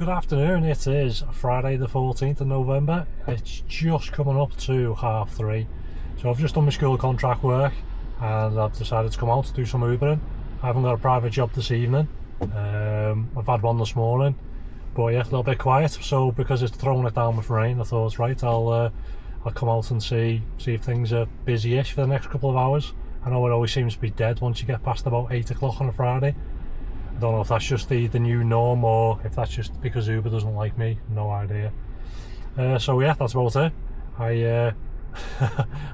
good afternoon. It is Friday the 14th of November. It's just coming up to 3:30. So I've just done my school contract work and I've decided to come out to do some Ubering. I haven't got a private job this evening. I've had one this morning, but yeah, a little bit quiet. So because it's throwing it down with rain, I thought, right, I'll come out and see if things are busy-ish for the next couple of hours. I know it always seems to be dead once you get past about 8 o'clock on a Friday. I don't know if that's just the new norm or if that's just because Uber doesn't like me. No idea. So yeah, that's about it. I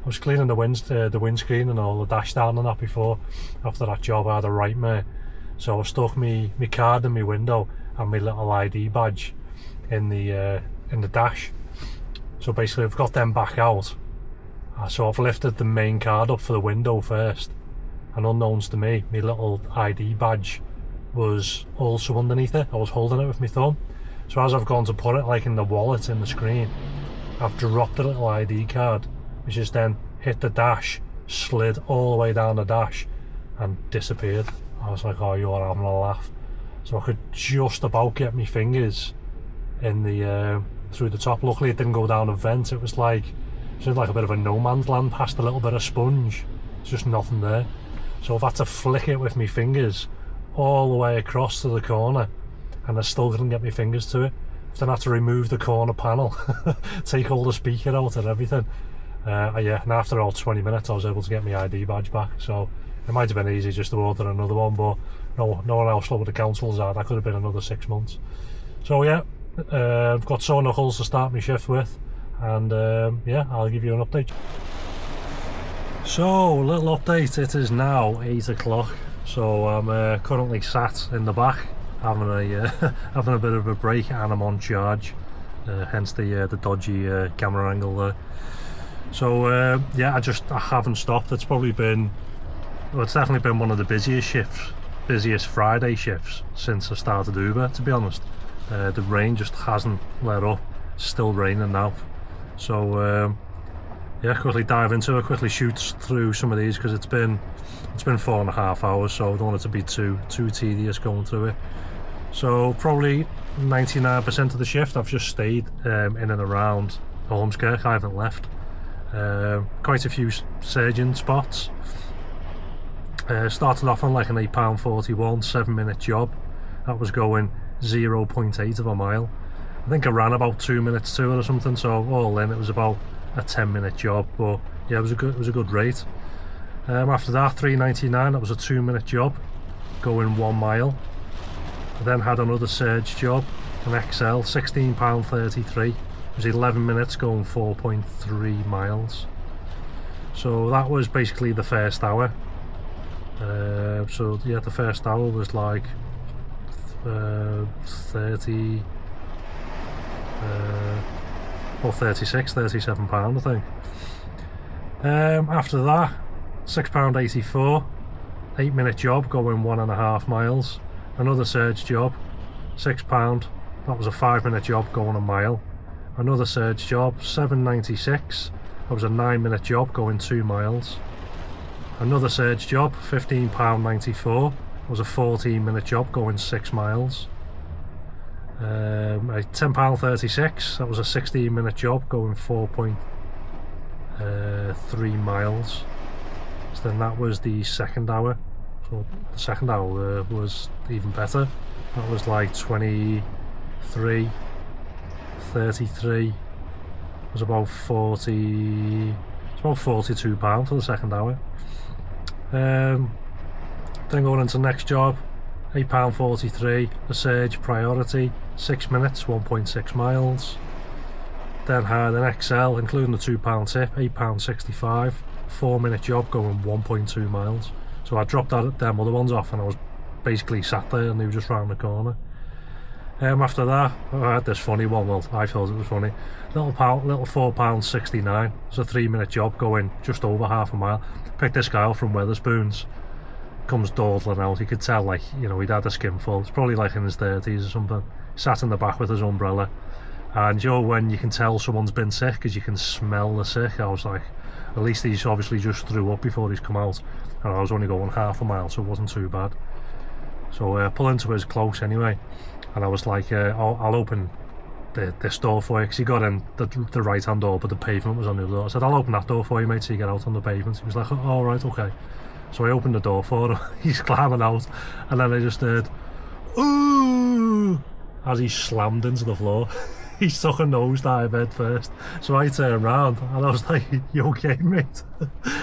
was cleaning the windscreen and all the dash down and that before. After that job I had a right mate. So I stuck me card in my window and my little ID badge in the dash. So basically I've got them back out. So I've lifted the main card up for the window first, and unknowns to me, my little ID badge was also underneath it. I was holding it with my thumb. So as I've gone to put it like in the wallet in the screen, I've dropped the little ID card, which has then hit the dash, slid all the way down the dash and disappeared. I was like, oh, you are having a laugh. So I could just about get my fingers in the through the top. Luckily it didn't go down a vent. It was like a bit of a no man's land past a little bit of sponge. It's just nothing there. So I've had to flick it with my fingers all the way across to the corner, and I still couldn't get my fingers to it. Then I had to remove the corner panel, take all the speaker out and everything. Yeah, and after all 20 minutes I was able to get my ID badge back. So it might have been easy just to order another one, but no one else lowered the council's out. That could have been another 6 months. So yeah, I've got sore knuckles to start my shift with, and yeah, I'll give you an update. So, little update, it is now 8 o'clock. So I'm currently sat in the back having a bit of a break, and I'm on charge, hence the dodgy camera angle there. So yeah, I haven't stopped. It's probably been, well, it's definitely been one of the busiest Friday shifts since I started Uber, to be honest. The rain just hasn't let up. It's still raining now. So yeah, quickly dive into it, quickly shoot through some of these because it's been 4.5 hours, so I don't want it to be too tedious going through it. So probably 99% of the shift I've just stayed in and around Ormskirk. I haven't left. Quite a few surging spots. Started off on like an £8.41 7-minute job. That was going 0.8 of a mile. I think I ran about 2 minutes to it or something, so all in it was about a 10-minute job, but yeah, it was a good rate. After that, £3.99, that was a 2-minute job going 1 mile. I then had another surge job, an XL, £16.33. It was 11 minutes going 4.3 miles. So that was basically the first hour. So yeah, the first hour was like 37 £37 I think. After that, £6.84, 8-minute job going 1.5 miles. Another surge job, £6, that was a 5-minute job going 1 mile. Another surge job, £7.96, that was a 9-minute job going 2 miles. Another surge job, £15.94, that was a 14-minute job going 6 miles. A £10.36, that was a 16-minute job going 4.3 miles. So then that was the second hour. So the second hour was even better. That was like 23, 33. It was about 40. It's about £42 for the second hour. Then going into the next job, £8.43, a surge priority, 6 minutes, 1.6 miles. Then had an XL, including the £2 tip, £8.65, 4-minute job going 1.2 miles. So I dropped them other ones off and I was basically sat there and they were just round the corner. After that, I had this funny one, well I thought it was funny, little £4.69, it's a 3-minute job going just over half a mile. Picked this guy up from Wetherspoons, comes dawdling out. You could tell, like, you know, he'd had a skinful. It's probably like in his 30s or something. Sat in the back with his umbrella, and you know when you can tell someone's been sick because you can smell the sick. I was like, at least he's obviously just threw up before he's come out, and I was only going half a mile, so it wasn't too bad. So pull into his close anyway, and I was like, I'll open this door for you, because he got in the right hand door but the pavement was on the other door. I said, I'll open that door for you, mate, so you get out on the pavement. He was like, oh right, okay. So I opened the door for him. He's climbing out, and then I just heard ooh as he slammed into the floor. He took a nosedive head first, so I turned around and I was like, you okay, mate?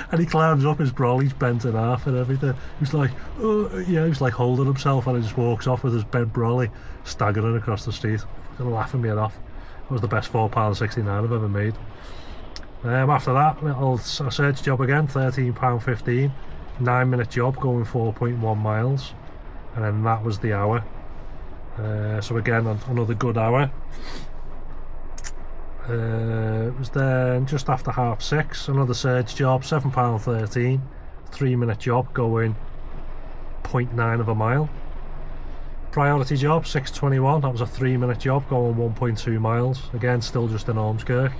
And he climbs up, his brolly's bent in half and everything. He was like, oh yeah, he was like holding himself, and he just walks off with his bent brolly staggering across the street, laughing me off. It was the best £4.69 I've ever made. After that, little search job again, £13.15, 9-minute job going 4.1 miles, and then that was the hour. So again, another good hour. It was then just after 6:30, another surge job, £7.13, 3-minute job going 0.9 of a mile. Priority job, 6:21, that was a 3-minute job going 1.2 miles, again still just in Ormskirk.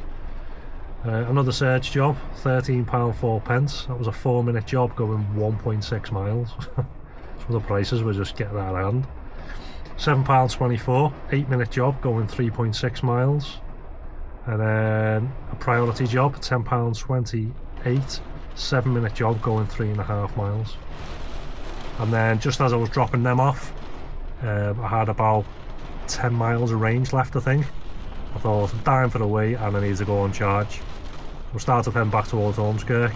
Another surge job, £13.04, that was a 4-minute job going 1.6 miles. So the prices were just getting out of hand. £7.24, 8-minute job going 3.6 miles. And then a priority job, £10.28, 7-minute job going 3.5 miles. And then just as I was dropping them off, I had about 10 miles of range left, I think. I thought, I'm dying for the wee and I need to go on charge. We'll start up then back towards Ormskirk.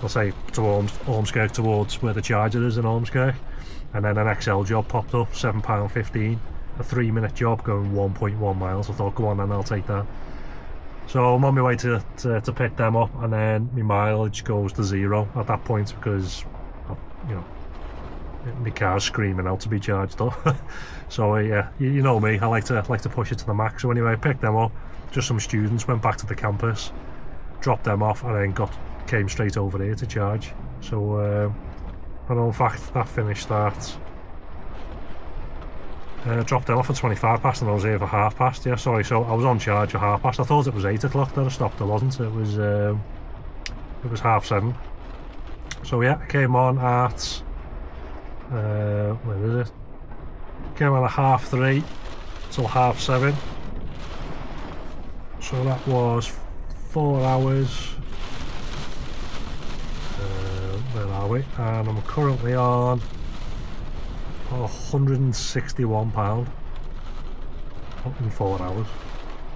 I'll say towards Ormskirk, towards where the charger is in Ormskirk. And then an XL job popped up, £7.15, a 3-minute job going 1.1 miles. I thought, go on then, I'll take that. So I'm on my way to pick them up, and then my mileage goes to 0 at that point, because you know, my car's screaming out to be charged up. So yeah, you know me, I like to push it to the max. So anyway, I picked them up, just some students, went back to the campus, dropped them off, and then came straight over here to charge. So I know, in fact, that finished that. Dropped them off at 25 past and I was here for 1/2 yeah, sorry, so I was on charge for 1/2. I thought it was 8 o'clock that I stopped, it wasn't, it was 7:30. So yeah, I came on at, where is it? Came on at 3:30 till 7:30. So that was 4 hours. Where are we? And I'm currently on £161 in 4 hours.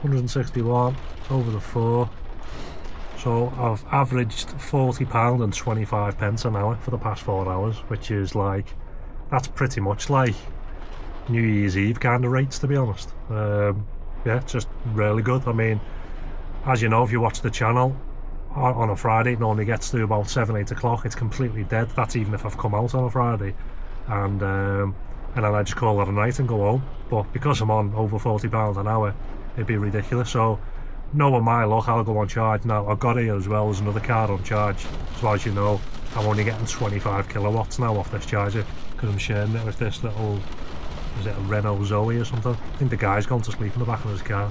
161 over the 4. So I've averaged £40.25 an hour for the past 4 hours, which is like, that's pretty much like New Year's Eve kind of rates, to be honest. Yeah, just really good. I mean, as you know, if you watch the channel on a Friday, it normally gets to about 7-8 o'clock. It's completely dead. That's even if I've come out on a Friday. And then I just call it a night and go home. But because I'm on over £40 an hour, it'd be ridiculous. So knowing my luck, I'll go on charge. Now I've got here as well as another car on charge, so as you know, I'm only getting 25 kilowatts now off this charger, because I'm sharing it with this little, is it a Renault Zoe or something? I think the guy's gone to sleep in the back of his car.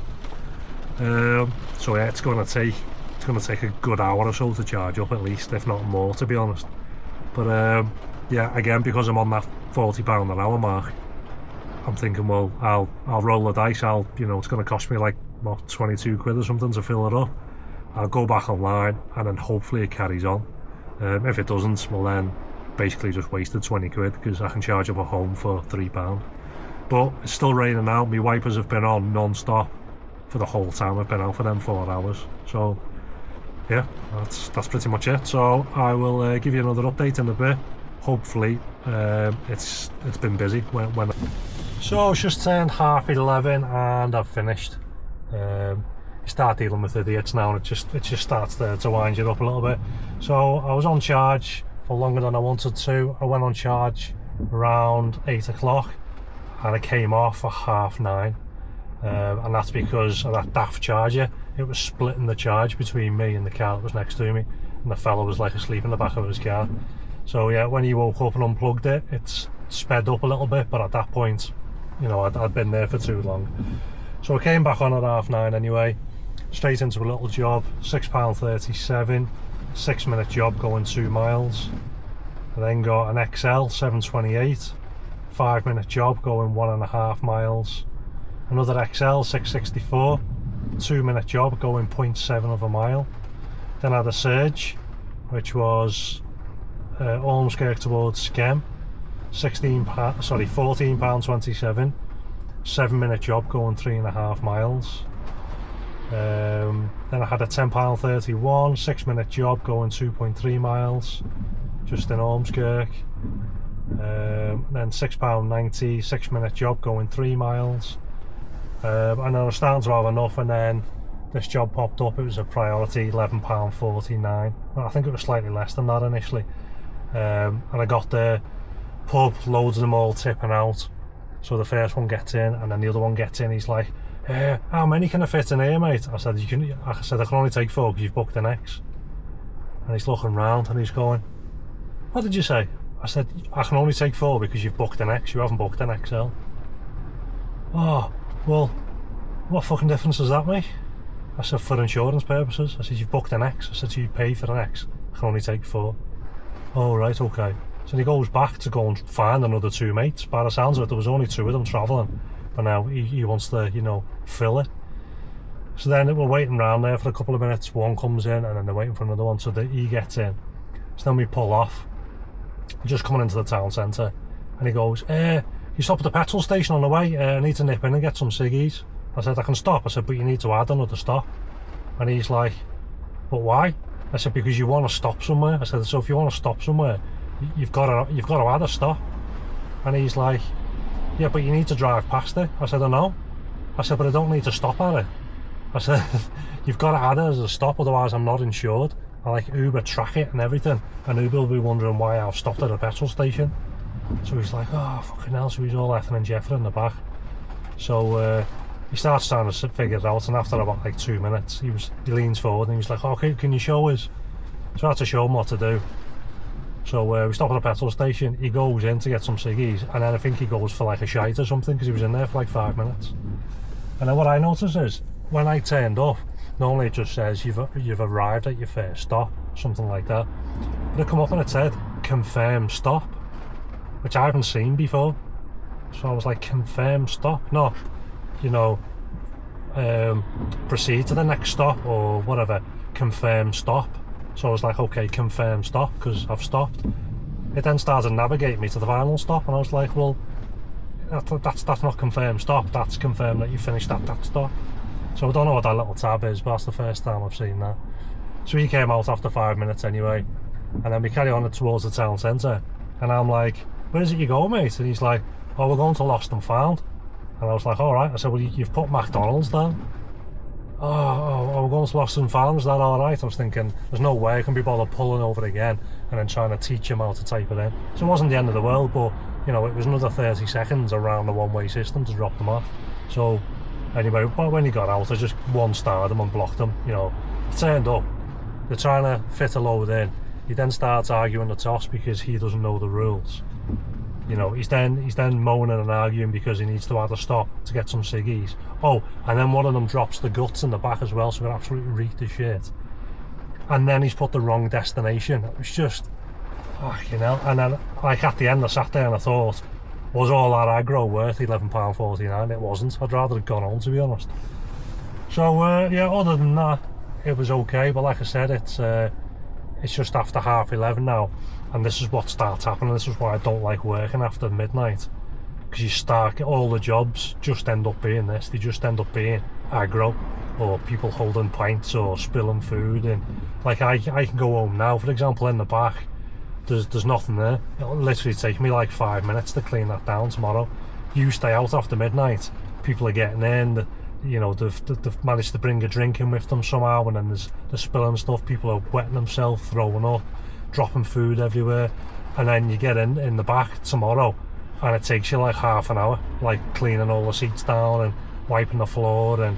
So yeah, it's going to take a good hour or so to charge up, at least, if not more, to be honest. But yeah, again, because I'm on that £40 an hour mark, I'm thinking, well, I'll roll the dice. You know, it's going to cost me like, what, 22 quid or something to fill it up. I'll go back online and then hopefully it carries on. If it doesn't, well then basically just wasted 20 quid, because I can charge up at home for £3. But it's still raining out. My wipers have been on non-stop for the whole time I've been out for them 4 hours. So yeah, that's pretty much it. So I will give you another update in a bit. Hopefully it's been busy when so it's just turned 11:30 and I've finished. You start dealing with idiots now and it just starts to wind you up a little bit. So I was on charge for longer than I wanted to. I went on charge around 8 o'clock and I came off at 9:30, and that's because of that daft charger. It was splitting the charge between me and the car that was next to me, and the fella was like asleep in the back of his car. So yeah, when he woke up and unplugged it, it's sped up a little bit, but at that point, you know, I'd been there for too long. So I came back on at 9:30 anyway, straight into a little job, £6.37, 6-minute job going 2 miles. I then got an XL 728, 5-minute job going 1.5 miles. Another XL 664, 2-minute job going 0.7 of a mile. Then I had a Surge, which was Ormskirk towards Skem, £14.27, 7-minute job going 3.5 miles. Then I had a £10.31, 6-minute job going 2.3 miles, just in Ormskirk. Then £6.90, 6-minute job going 3 miles. And I was starting to have enough, and then this job popped up. It was a priority, £11.49. I think it was slightly less than that initially. And I got the pub, loads of them all tipping out. So the first one gets in, and then the other one gets in. He's like, how many can I fit in here, mate? I said, I can only take 4 because you've booked an X. And he's looking round and he's going, what did you say? I said, I can only take 4 because you've booked an X, you haven't booked an XL. Oh, well, what fucking difference does that make? I said, for insurance purposes. I said, you've booked an X. I said, so you pay for an X. I can only take 4. Oh, right, okay. So he goes back to go and find another 2 mates. By the sounds of it, there was only 2 of them travelling. But now he wants to, you know, fill it. So then we're waiting around there for a couple of minutes. One comes in, and then they're waiting for another one, so that he gets in. So then we pull off. We're just coming into the town centre, and he goes, you stop at the petrol station on the way, I need to nip in and get some ciggies. I said, I can stop. I said, but you need to add another stop. And he's like, but why? I said, because you want to stop somewhere. I said, so if you want to stop somewhere, you've got to add a stop. And he's like, yeah, but you need to drive past it. I said, I know. I said, but I don't need to stop at it. I said, you've got to add it as a stop, otherwise I'm not insured. I like Uber track it and everything, and Uber will be wondering why I've stopped at a petrol station. So he's like, oh fucking hell, so he's all effing and jeffing in the back. So he starts trying to figure it out, and after about like 2 minutes he leans forward and he was like, okay, can you show us? So I had to show him what to do. So we stop at a petrol station, he goes in to get some ciggies, and then I think he goes for like a shite or something, because he was in there for like 5 minutes. And then what I noticed is, when I turned up, normally it just says you've arrived at your first stop, something like that. But it come up and it said, confirm stop, which I haven't seen before. So I was like, confirm stop? Not, you know, proceed to the next stop or whatever, confirm stop. So I was like, okay, confirm stop, because I've stopped. It then started navigating me to the final stop, and I was like, well, that's not confirm stop, that's confirm that you finished at that stop. So I don't know what that little tab is, but that's the first time I've seen that. So he came out after 5 minutes anyway, and then we carry on towards the town centre, and I'm like, where is it you go, mate? And he's like, oh, we're going to Lost and Found. And I was like, alright. I said, well, you've put McDonald's down. Oh, we're going to Lost and Found, is that alright? I was thinking, there's no way I can be bothered pulling over again and then trying to teach him how to type it in. So it wasn't the end of the world, but, you know, it was another 30 seconds around the one-way system to drop them off. So anyway, when he got out, I just one-starred him and blocked him. You know, he turned up, they're trying to fit a load in. He then starts arguing the toss because he doesn't know the rules. You know, he's then moaning and arguing because he needs to add a stop to get some ciggies. Oh, and then one of them drops the guts in the back as well, so it absolutely reeked of shit. And then he's put the wrong destination. It was just, you know. And then, like, at the end I sat there and I thought, was all that aggro worth £11.49? It wasn't. I'd rather have gone home, to be honest. So yeah, other than that, it was okay. But like I said, it's just after 11:30 now, and this is what starts happening. This is why I don't like working after midnight, because you start, all the jobs just end up being this. They just end up being aggro, or people holding pints or spilling food. And like I can go home now, for example, in the back there's nothing there. It'll literally take me like 5 minutes to clean that down tomorrow. You stay out after midnight, people are getting in, you know, they've managed to bring a drink in with them somehow, and then they're spilling stuff. People are wetting themselves, throwing up, dropping food everywhere, and then you get in the back tomorrow and it takes you like half an hour, like cleaning all the seats down and wiping the floor, and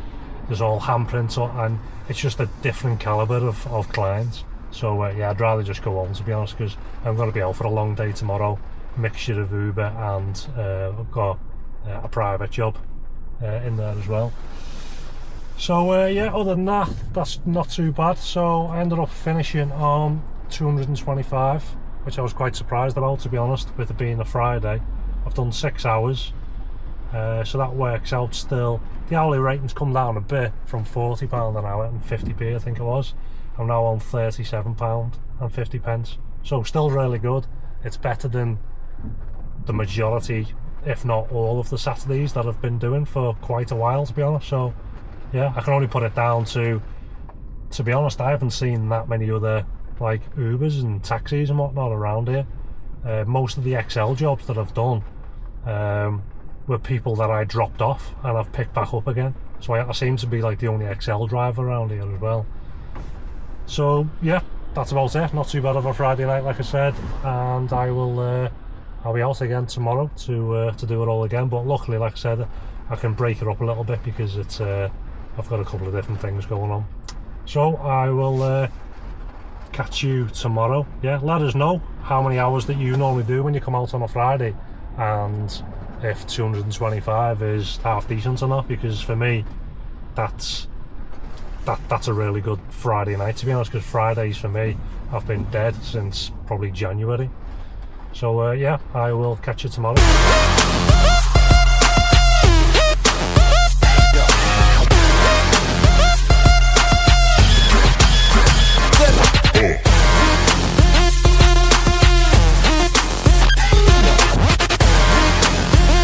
there's all handprints on, and it's just a different calibre of clients. So yeah, I'd rather just go home, to be honest, because I'm going to be out for a long day tomorrow, mixture of Uber and I've got a private job in there as well. So yeah, other than that, that's not too bad. So I ended up finishing on 225, which I was quite surprised about, to be honest, with it being a Friday. I've done 6 hours, so that works out still. The hourly rating's come down a bit from £40 an hour and 50p I think it was. I'm now on £37 and 50 pence, so still really good. It's better than the majority, if not all, of the Saturdays that I've been doing for quite a while, to be honest. So yeah, I can only put it down to be honest, I haven't seen that many other like Ubers and taxis and whatnot around here. Most of the XL jobs that I've done were people that I dropped off and I've picked back up again. So I seem to be like the only XL driver around here as well. So yeah, that's about it. Not too bad of a Friday night, like I said, and I'll be out again tomorrow to do it all again. But luckily, like I said, I can break it up a little bit because it's I've got a couple of different things going on. So I will catch you tomorrow. Yeah, let us know how many hours that you normally do when you come out on a Friday, and if 225 is half decent or not, because for me that's a really good Friday night, to be honest, because Fridays for me, I've been dead since probably January. So yeah, I will catch you tomorrow.